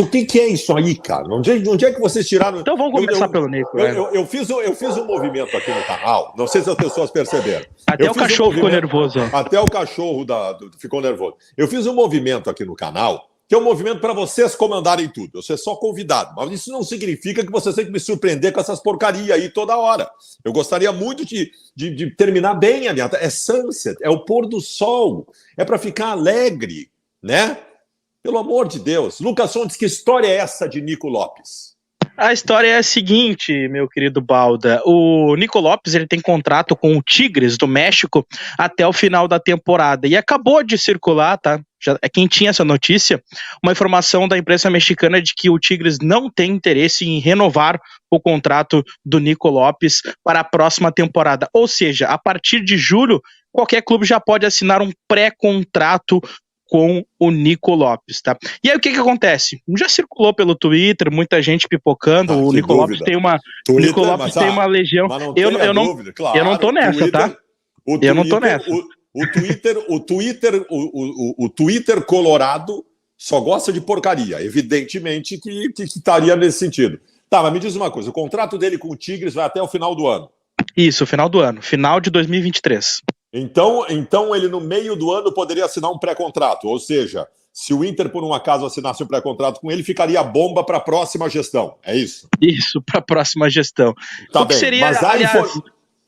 O que é isso aí, cara? Onde é que vocês tiraram... Então vamos começar pelo Nico. Eu fiz um movimento aqui no canal, não sei se as pessoas perceberam. Até o cachorro ficou nervoso. Até o cachorro ficou nervoso. Eu fiz um movimento aqui no canal, que é um movimento para vocês comandarem tudo. Eu sou só convidado, mas isso não significa que vocês têm que me surpreender com essas porcarias aí toda hora. Eu gostaria muito de terminar bem a minha... É sunset, é o pôr do sol, é para ficar alegre, né? Pelo amor de Deus. Lucas Sontes, que história é essa de Nico Lopes? A história é a seguinte, meu querido Balda. O Nico Lopes ele tem contrato com o Tigres do México até o final da temporada. E acabou de circular, tá? Quem tinha essa notícia, uma informação da imprensa mexicana de que o Tigres não tem interesse em renovar o contrato do Nico Lopes para a próxima temporada. Ou seja, a partir de julho, qualquer clube já pode assinar um pré-contrato com o Nico Lopes, tá? E aí o que acontece? Já circulou pelo Twitter, muita gente pipocando, o Nico Lopes tem uma Twitter, Nico Lopes tem uma legião. Eu não tô nessa, Twitter, tá? Eu não tô nessa. O Twitter colorado só gosta de porcaria, evidentemente que estaria nesse sentido. Tá, mas me diz uma coisa, o contrato dele com o Tigres vai até o final do ano. Isso, final do ano, final de 2023. Então ele no meio do ano poderia assinar um pré-contrato, ou seja, se o Inter por um acaso assinasse um pré-contrato com ele, ficaria bomba para a próxima gestão, é isso? Isso, para a próxima gestão. Tá bem, seria,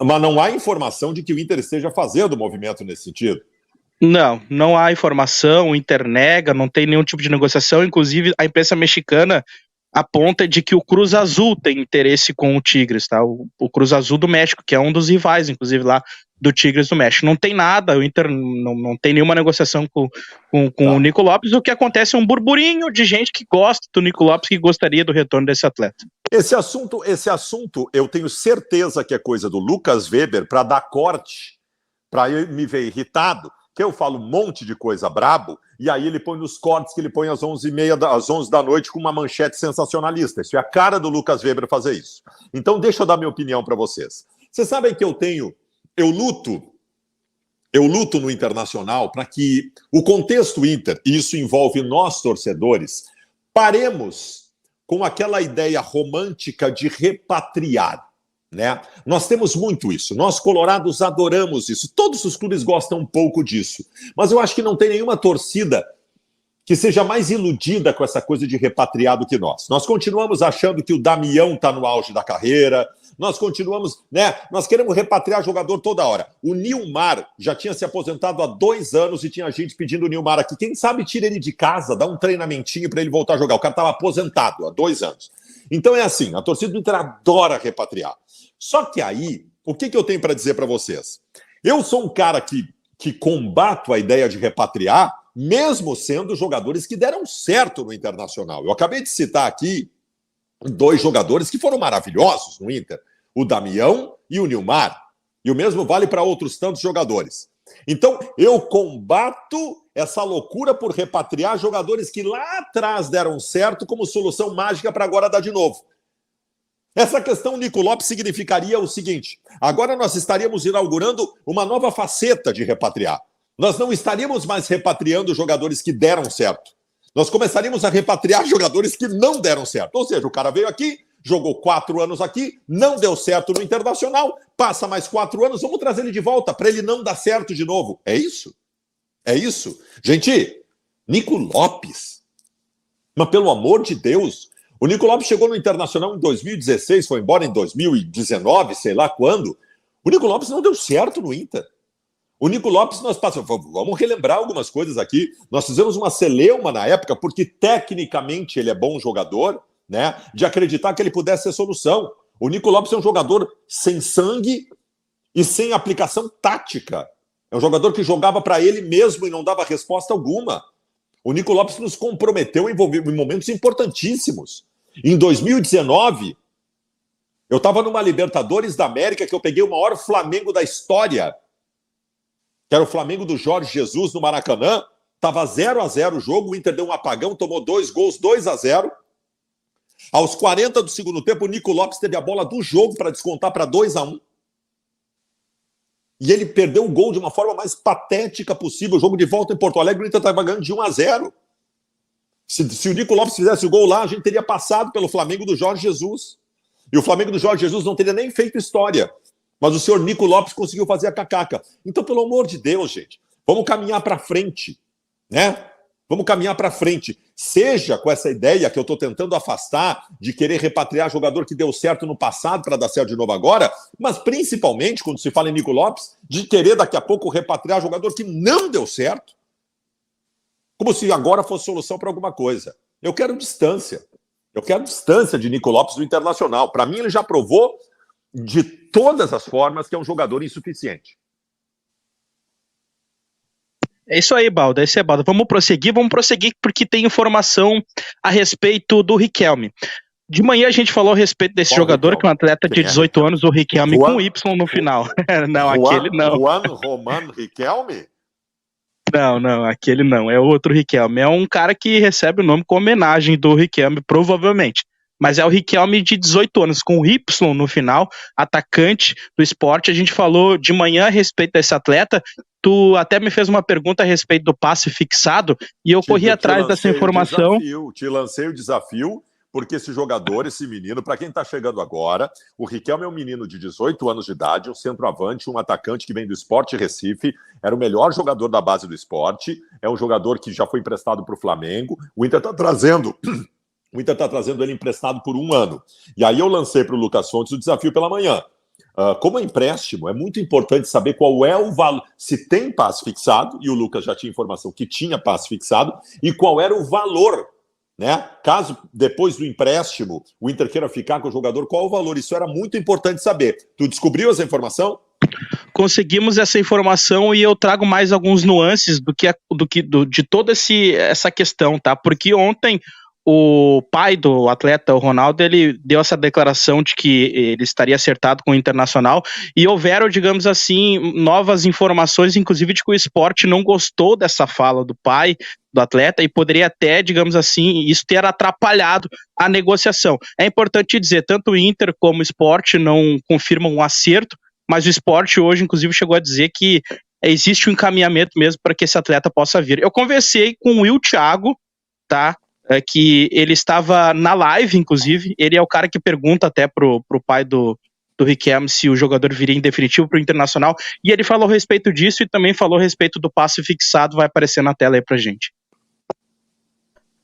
mas não há informação de que o Inter esteja fazendo movimento nesse sentido? Não há informação, o Inter nega, não tem nenhum tipo de negociação, inclusive a imprensa mexicana aponta de que o Cruz Azul tem interesse com o Tigres, tá? O Cruz Azul do México, que é um dos rivais, inclusive, lá do Tigres do México. Não tem nada, o Inter não tem nenhuma negociação com o Nico Lopes. O que acontece é um burburinho de gente que gosta do Nico Lopes, que gostaria do retorno desse atleta. Esse assunto, eu tenho certeza que é coisa do Lucas Weber para dar corte, para me ver irritado, que eu falo um monte de coisa brabo, e aí ele põe nos cortes que ele põe às 11h30, às 11 da noite, com uma manchete sensacionalista. Isso é a cara do Lucas Weber fazer isso. Então deixa eu dar minha opinião para vocês. Vocês sabem que eu luto no Internacional para que o contexto Inter, e isso envolve nós torcedores, paremos com aquela ideia romântica de repatriar. Né? Nós temos muito isso, nós colorados adoramos isso, todos os clubes gostam um pouco disso, mas eu acho que não tem nenhuma torcida que seja mais iludida com essa coisa de repatriar do que nós. Nós continuamos achando que o Damião está no auge da carreira, nós continuamos, né? Nós queremos repatriar jogador toda hora. O Nilmar já tinha se aposentado há 2 anos e tinha gente pedindo o Nilmar aqui. Quem sabe tira ele de casa, dá um treinamentinho para ele voltar a jogar. O cara estava aposentado há 2 anos. Então é assim, a torcida do Inter adora repatriar. Só que aí, o que eu tenho para dizer para vocês? Eu sou um cara que combato a ideia de repatriar, mesmo sendo jogadores que deram certo no Internacional. Eu acabei de citar aqui 2 jogadores que foram maravilhosos no Inter, o Damião e o Nilmar. E o mesmo vale para outros tantos jogadores. Então, eu combato essa loucura por repatriar jogadores que lá atrás deram certo como solução mágica para agora dar de novo. Essa questão Nico Lopes significaria o seguinte: agora nós estaríamos inaugurando uma nova faceta de repatriar. Nós não estaríamos mais repatriando jogadores que deram certo. Nós começaríamos a repatriar jogadores que não deram certo. Ou seja, o cara veio aqui, jogou 4 anos aqui, não deu certo no Internacional, passa mais 4 anos, vamos trazer ele de volta para ele não dar certo de novo. É isso? É isso? Gente, Nico Lopes. Mas pelo amor de Deus, o Nico Lopes chegou no Internacional em 2016, foi embora em 2019, sei lá quando. O Nico Lopes não deu certo no Inter. O Nico Lopes, nós passamos, vamos relembrar algumas coisas aqui. Nós fizemos uma celeuma na época, porque tecnicamente ele é bom jogador, né? De acreditar que ele pudesse ser solução. O Nico Lopes é um jogador sem sangue e sem aplicação tática. É um jogador que jogava para ele mesmo e não dava resposta alguma. O Nico Lopes nos comprometeu em momentos importantíssimos. Em 2019, eu estava numa Libertadores da América que eu peguei o maior Flamengo da história, que era o Flamengo do Jorge Jesus no Maracanã. Estava 0-0 o jogo, o Inter deu um apagão, tomou 2 gols, 2-0. Aos 40 do segundo tempo, o Nico Lopes teve a bola do jogo para descontar para 2-1. E ele perdeu o gol de uma forma mais patética possível. O jogo de volta em Porto Alegre, o Inter estava ganhando de 1-0. Se o Nico Lopes fizesse o gol lá, a gente teria passado pelo Flamengo do Jorge Jesus. E o Flamengo do Jorge Jesus não teria nem feito história. Mas o senhor Nico Lopes conseguiu fazer a cacaca. Então, pelo amor de Deus, gente, vamos caminhar para frente, né? Vamos caminhar para frente. Seja com essa ideia que eu estou tentando afastar de querer repatriar jogador que deu certo no passado para dar certo de novo agora, mas principalmente, quando se fala em Nico Lopes, de querer daqui a pouco repatriar jogador que não deu certo, como se agora fosse solução para alguma coisa. Eu quero distância. Eu quero distância de Nico Lopes do Internacional. Para mim, ele já provou de todas as formas que é um jogador insuficiente. É isso aí, Balda, Vamos prosseguir porque tem informação a respeito do Riquelme. De manhã a gente falou a respeito desse jogador, Riquelme? Que é um atleta de 18 anos, o Riquelme, com Y no final. Não, aquele não. Juan Romano Riquelme? Não, aquele não, é outro Riquelme. É um cara que recebe o nome com homenagem do Riquelme, provavelmente. Mas é o Riquelme de 18 anos, com Y no final, atacante do Sport. A gente falou de manhã a respeito desse atleta. Tu até me fez uma pergunta a respeito do passe fixado, e eu corri atrás dessa informação. Te lancei o desafio, porque esse jogador, esse menino, para quem está chegando agora, o Riquelme é um menino de 18 anos de idade, um centroavante, um atacante que vem do Sport Recife, era o melhor jogador da base do Sport, é um jogador que já foi emprestado para o Flamengo, o Inter está trazendo ele emprestado por 1 ano. E aí eu lancei para o Lucas Fontes o desafio pela manhã. Como é empréstimo, é muito importante saber qual é o valor, se tem passe fixado, e o Lucas já tinha informação que tinha passe fixado, e qual era o valor, né? Caso depois do empréstimo o Inter queira ficar com o jogador, qual o valor? Isso era muito importante saber. Tu descobriu essa informação? Conseguimos essa informação e eu trago mais alguns nuances de toda essa questão, tá? Porque ontem o pai do atleta, o Ronaldo, ele deu essa declaração de que ele estaria acertado com o Internacional e houveram, digamos assim, novas informações, inclusive de que o Sport não gostou dessa fala do pai do atleta e poderia até, digamos assim, isso ter atrapalhado a negociação. É importante dizer, tanto o Inter como o Sport não confirmam um acerto, mas o Sport hoje, inclusive, chegou a dizer que existe um encaminhamento mesmo para que esse atleta possa vir. Eu conversei com o Will Thiago, tá? Que ele estava na live, inclusive, ele é o cara que pergunta até pro pai do Riquelme se o jogador viria em definitivo pro Internacional, e ele falou a respeito disso e também falou a respeito do passe fixado, vai aparecer na tela aí pra gente.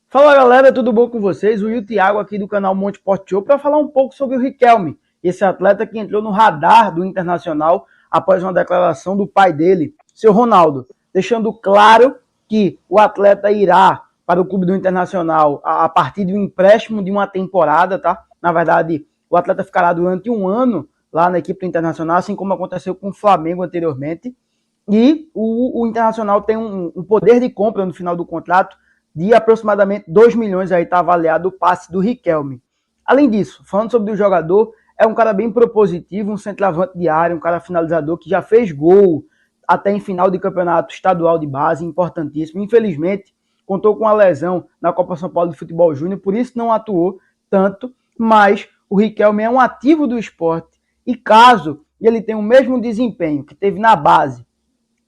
Fala galera, tudo bom com vocês? O Will Thiago aqui do canal Monte Sport Show para falar um pouco sobre o Riquelme, esse atleta que entrou no radar do Internacional após uma declaração do pai dele, seu Ronaldo, deixando claro que o atleta irá para o clube do Internacional a partir de um empréstimo de uma temporada, tá? Na verdade, o atleta ficará durante 1 ano lá na equipe do Internacional, assim como aconteceu com o Flamengo anteriormente. E o Internacional tem um poder de compra no final do contrato de aproximadamente 2 milhões, aí está avaliado o passe do Riquelme. Além disso, falando sobre o jogador, é um cara bem propositivo, um centroavante de área, um cara finalizador que já fez gol até em final de campeonato estadual de base, importantíssimo. Infelizmente, contou com a lesão na Copa São Paulo de Futebol Júnior, por isso não atuou tanto, mas o Riquelme é um ativo do esporte e caso ele tenha o mesmo desempenho que teve na base,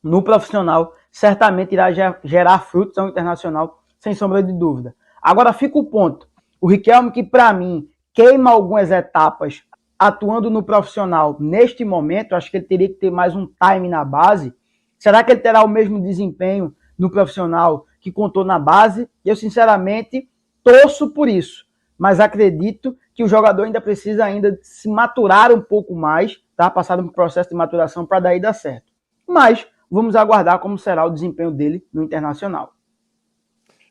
no profissional, certamente irá gerar frutos ao Internacional, sem sombra de dúvida. Agora fica o ponto, o Riquelme que para mim queima algumas etapas atuando no profissional neste momento, acho que ele teria que ter mais um time na base. Será que ele terá o mesmo desempenho no profissional que contou na base? Eu, sinceramente, torço por isso. Mas acredito que o jogador ainda precisa se maturar um pouco mais, tá? Passar um processo de maturação para daí dar certo. Mas vamos aguardar como será o desempenho dele no Internacional.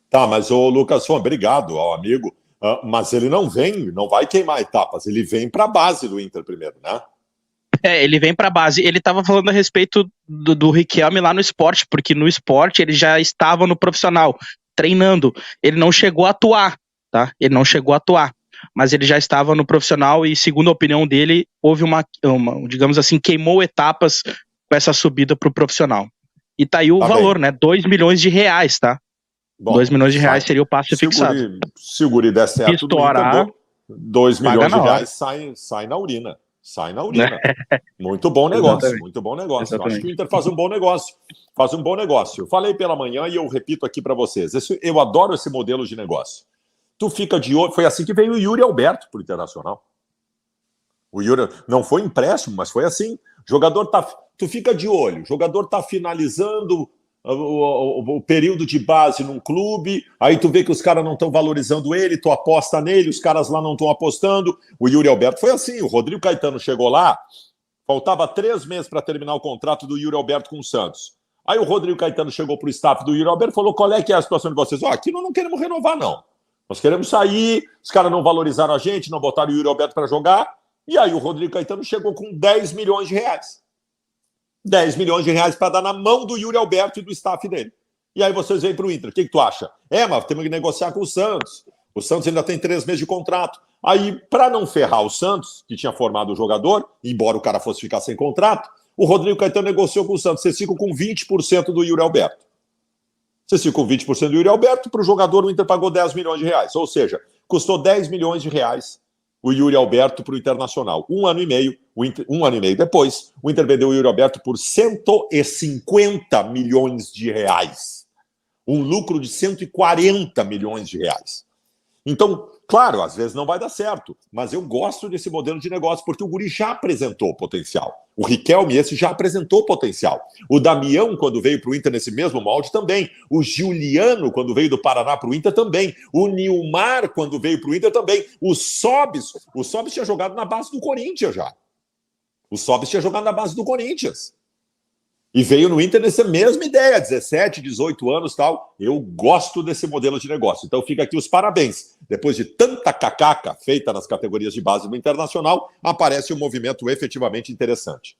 Tá, mas o Lucas, obrigado ao amigo. Mas ele não vai queimar etapas, ele vem para a base do Inter primeiro, né? Ele vem pra base. Ele tava falando a respeito do Riquelme lá no Sport, porque no Sport ele já estava no profissional, treinando. Ele não chegou a atuar, tá? Ele não chegou a atuar, mas ele já estava no profissional e, segundo a opinião dele, houve uma digamos assim, queimou etapas com essa subida pro profissional. E tá aí o valor, né? 2 milhões de reais, tá? Bom, 2 milhões de reais seria o passe fixado. Se o guri der certo, estourar, 2 milhões de reais sai na urina. Sai na urina. Muito bom negócio, muito bom negócio. Eu acho que o Inter faz um bom negócio. faz um bom negócio. Eu falei pela manhã e eu repito aqui para vocês. Eu adoro esse modelo de negócio. Tu fica de olho. Foi assim que veio o Yuri Alberto para o Internacional. O Yuri não foi empréstimo, mas foi assim. Tu fica de olho. O jogador tá finalizando o período de base num clube, aí tu vê que os caras não estão valorizando ele, tu aposta nele, os caras lá não estão apostando. O Yuri Alberto foi assim. O Rodrigo Caetano chegou lá, faltava 3 meses para terminar o contrato do Yuri Alberto com o Santos. Aí o Rodrigo Caetano chegou para o staff do Yuri Alberto e falou: qual é que é a situação de vocês? Aqui nós não queremos renovar, não. Nós queremos sair, os caras não valorizaram a gente, não botaram o Yuri Alberto para jogar. E aí o Rodrigo Caetano chegou com 10 milhões de reais. 10 milhões de reais para dar na mão do Yuri Alberto e do staff dele. E aí vocês vêm para o Inter. O que tu acha? Mas temos que negociar com o Santos. O Santos ainda tem 3 meses de contrato. Aí, para não ferrar o Santos, que tinha formado o jogador, embora o cara fosse ficar sem contrato, o Rodrigo Caetano negociou com o Santos. Vocês ficam com 20% do Yuri Alberto. Vocês ficam com 20% do Yuri Alberto, para o jogador o Inter pagou 10 milhões de reais. Ou seja, custou 10 milhões de reais o Yuri Alberto para o Internacional. Um ano e meio depois, o Inter vendeu o Yuri Alberto por 150 milhões de reais. Um lucro de 140 milhões de reais. Então, claro, às vezes não vai dar certo, mas eu gosto desse modelo de negócio porque o guri já apresentou potencial. O Riquelme, esse já apresentou potencial. O Damião, quando veio para o Inter nesse mesmo molde, também. O Giuliano, quando veio do Paraná para o Inter, também. O Nilmar, quando veio para o Inter, também. O Sobis tinha jogado na base do Corinthians já. O Sobis tinha jogado na base do Corinthians. E veio no Inter nessa mesma ideia, 17, 18 anos e tal. Eu gosto desse modelo de negócio. Então fica aqui os parabéns. Depois de tanta cacaca feita nas categorias de base do Internacional, aparece um movimento efetivamente interessante.